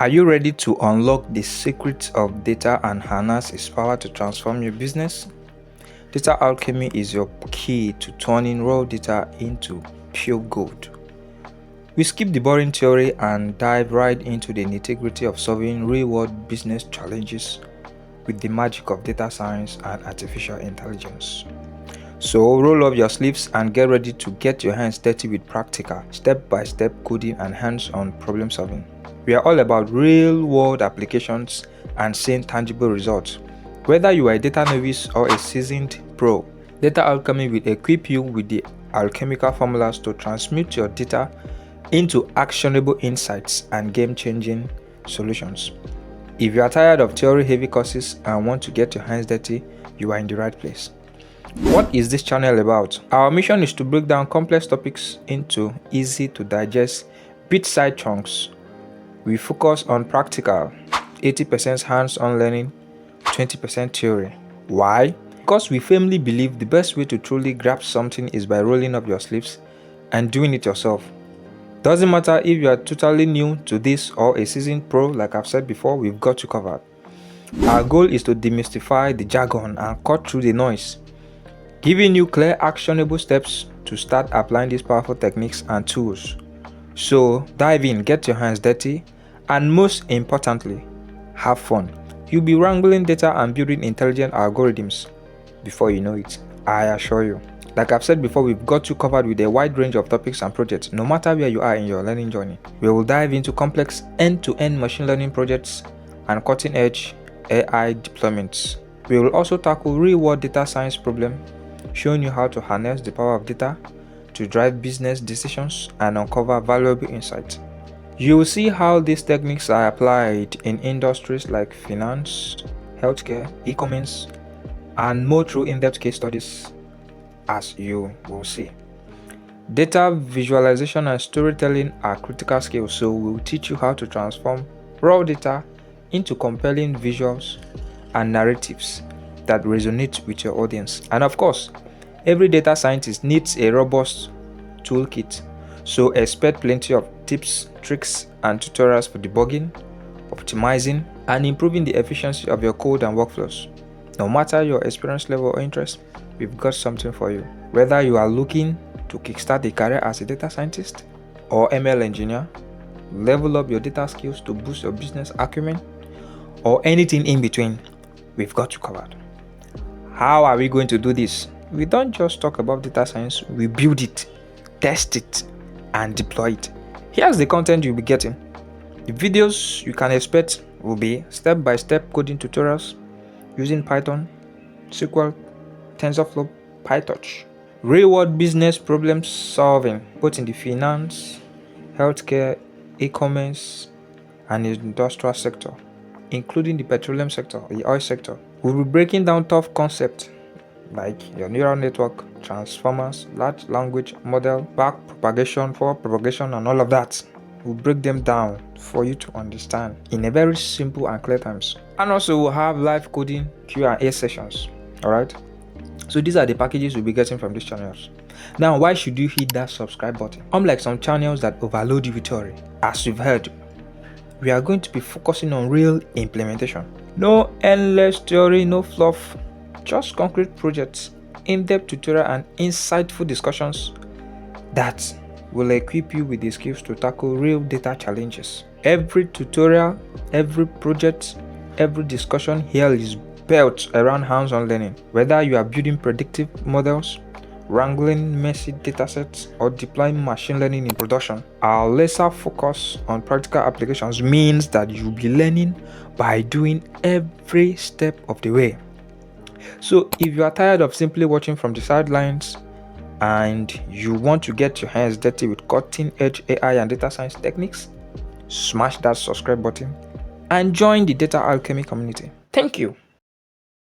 Are you ready to unlock the secrets of data and harness its power to transform your business? Data Alchemy is your key to turning raw data into pure gold. We skip the boring theory and dive right into the nitty-gritty of solving real-world business challenges with the magic of data science and artificial intelligence. So roll up your sleeves and get ready to get your hands dirty with practical, step-by-step coding and hands-on problem solving. We are all about real-world applications and seeing tangible results. Whether you are a data novice or a seasoned pro, Data Alchemy will equip you with the alchemical formulas to transmute your data into actionable insights and game-changing solutions. If you are tired of theory-heavy courses and want to get your hands dirty, you are in the right place. What is this channel about? Our mission is to break down complex topics into easy-to-digest, bit-sized chunks. We focus on practical, 80% hands-on learning, 20% theory. Why? Because we firmly believe the best way to truly grasp something is by rolling up your sleeves and doing it yourself. Doesn't matter if you are totally new to this or a seasoned pro, like I've said before, we've got you covered. Our goal is to demystify the jargon and cut through the noise, giving you clear, actionable steps to start applying these powerful techniques and tools. So dive in, get your hands dirty, and most importantly, have fun. You'll be wrangling data and building intelligent algorithms before you know it, I assure you. Like I've said before, we've got you covered with a wide range of topics and projects, no matter where you are in your learning journey. We will dive into complex end-to-end machine learning projects and cutting-edge AI deployments. We will also tackle real-world data science problems, showing you how to harness the power of data to drive business decisions and uncover valuable insights. You will see how these techniques are applied in industries like finance, healthcare, e-commerce, and more through in-depth case studies, as you will see. Data visualization and storytelling are critical skills, so we will teach you how to transform raw data into compelling visuals and narratives that resonate with your audience. And of course, every data scientist needs a robust toolkit, so expect plenty of tips, tricks, and tutorials for debugging, optimizing, and improving the efficiency of your code and workflows. No matter your experience level or interest, we've got something for you. Whether you are looking to kickstart a career as a data scientist or ML engineer, level up your data skills to boost your business acumen, or anything in between, we've got you covered. How are we going to do this? We don't just talk about data science, we build it, test it, and deploy it. Here's the content you'll be getting. The videos you can expect will be step-by-step coding tutorials using Python, SQL, TensorFlow, PyTorch. Real-world business problem solving, both in the finance, healthcare, e-commerce, and industrial sector, including the petroleum sector, the oil sector. We'll be breaking down tough concepts like your neural network, transformers, large language model, back propagation, forward propagation, and all of that. We'll break them down for you to understand in a very simple and clear terms. And also we'll have live coding Q&A sessions. Alright? So these are the packages you'll be getting from these channels. Now, why should you hit that subscribe button? Unlike some channels that overload you with theory, as you've heard, we are going to be focusing on real implementation. No endless theory, no fluff, just concrete projects, in-depth tutorial, and insightful discussions that will equip you with the skills to tackle real data challenges. Every tutorial, every project, every discussion here is built around hands-on learning. Whether you are building predictive models, wrangling messy datasets, or deploying machine learning in production, our laser focus on practical applications means that you'll be learning by doing every step of the way. So if you are tired of simply watching from the sidelines and you want to get your hands dirty with cutting-edge AI and data science techniques, smash that subscribe button and join the Data Alchemy community. Thank you.